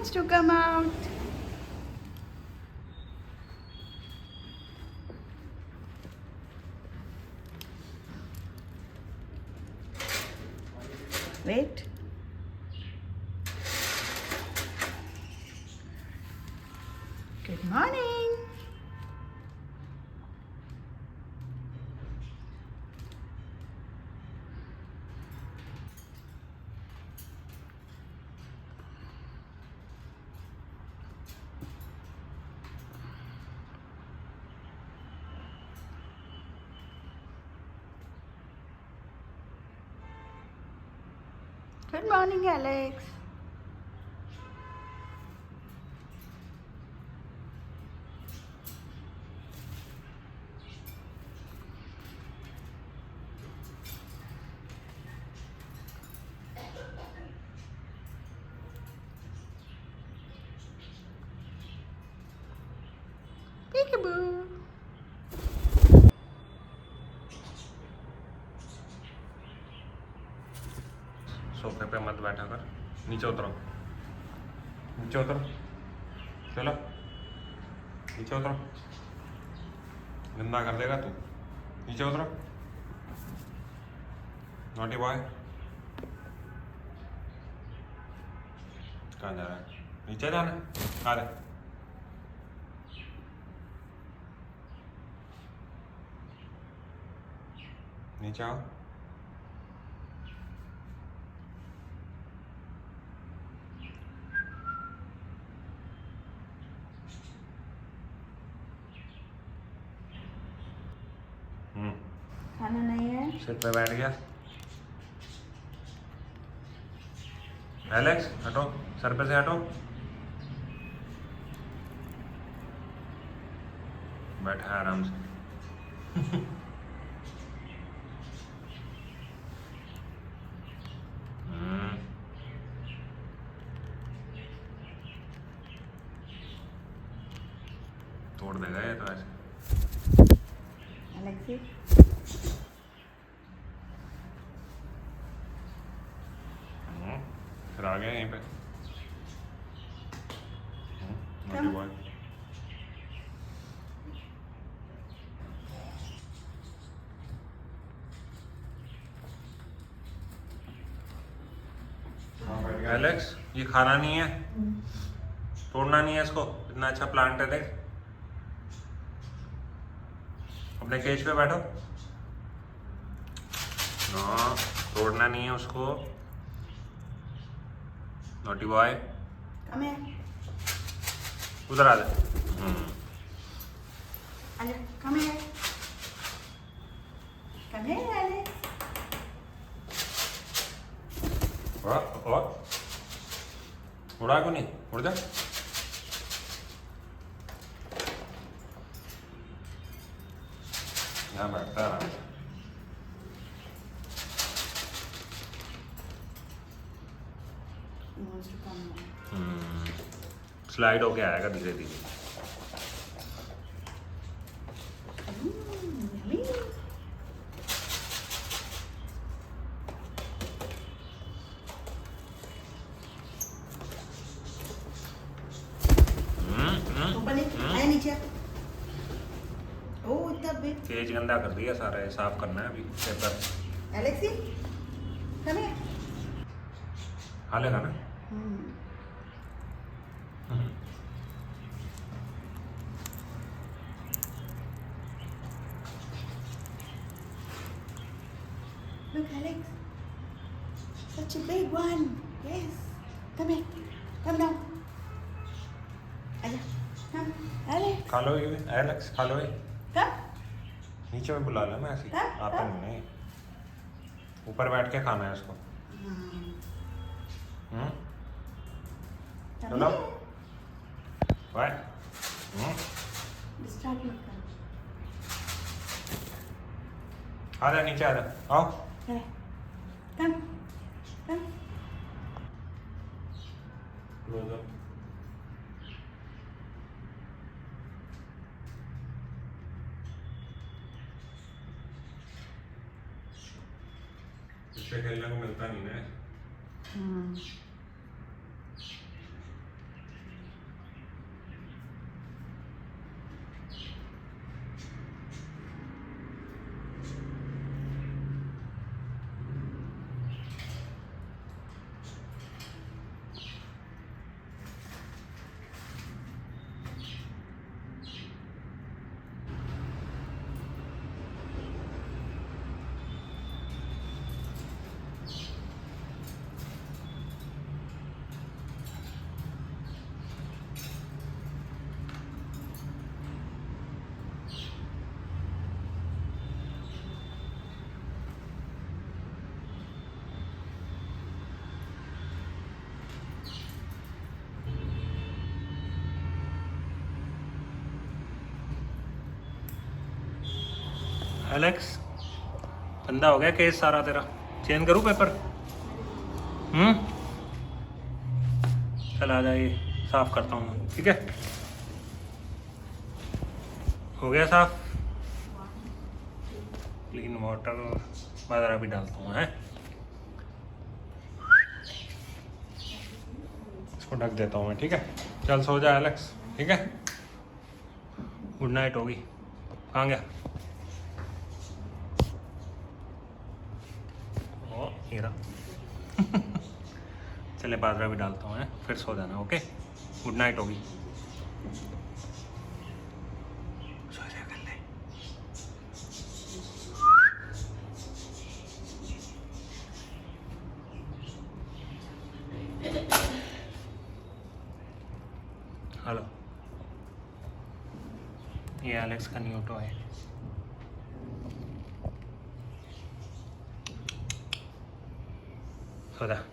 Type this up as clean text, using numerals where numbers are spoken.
wants to come out? Wait. Good morning. Good morning, Alex. Peekaboo. सोफे पे मत बैठा कर, नीचे उतरो, नीचे उतरो, चलो नीचे उतरो, गंदा कर देगा तू, नीचे उतरो, नॉटी बॉय। कहाँ जा रहा है? नीचे जाना है? आ रहे नीचे आओ। खाना नहीं है? सिर पे बैठ गया। एलेक्स हटो, सर पे से हटो, बैठा है आराम से। तोड़ देगा ये तो ऐसे। Alexi. फिर आ गया यहीं पे। Naughty boy. एलेक्स ये खाना नहीं है, तोड़ना नहीं है इसको, इतना अच्छा प्लांट है देख। अपने केज पे बैठो। नो, तोड़ना नहीं है उसको। Naughty boy, Come here. उधर आ जा। Alex, come here. Come here, Alex. और उड़ा क्यों नहीं? उड़ जा। यहाँ बैठता है आराम से। He wants to come out. Slide होके आएगा धीरे धीरे। Yummy. ऊपर नहीं, आया नीचे। ओह इतना बिग। केज गंदा कर दिया सारा, साफ करना है अभी पेपर। Alexi, come here. हालेगा ना? Look, Alex. Such a big one. Yes. Come here. Come down. आजा. Come. Alex. खा लो ये, एलेक्स खा लो ये। Come. नीचे में बुला लो मैं ऐसे। हाँ, आता हाँ। नहीं, ऊपर बैठ के खाना है इसको। Come चलो here. बाय। Distract मत कर. आ जा नीचे, आ जा, आओ। Come. Come. Come. इससे खेलने को मिलता नहीं ना। एलेक्स गंदा हो गया केस सारा तेरा, चेंज करूँ पेपर? चल आ जाइए, साफ करता हूँ मैं, ठीक है? हो गया साफ। क्लीन वाटर वगैरह भी डालता हूँ, है? इसको ढक देता हूँ मैं, ठीक है? चल सो जा एलेक्स, ठीक है? गुड नाइट होगी। कहाँ गया? ओ हीरा। चले बाजरा भी डालता हूँ, है? फिर सो जाना, ओके? गुड नाइट होगी। सो जा कर ले। हेलो, ये एलेक्स का न्यू टॉय है। सो जा।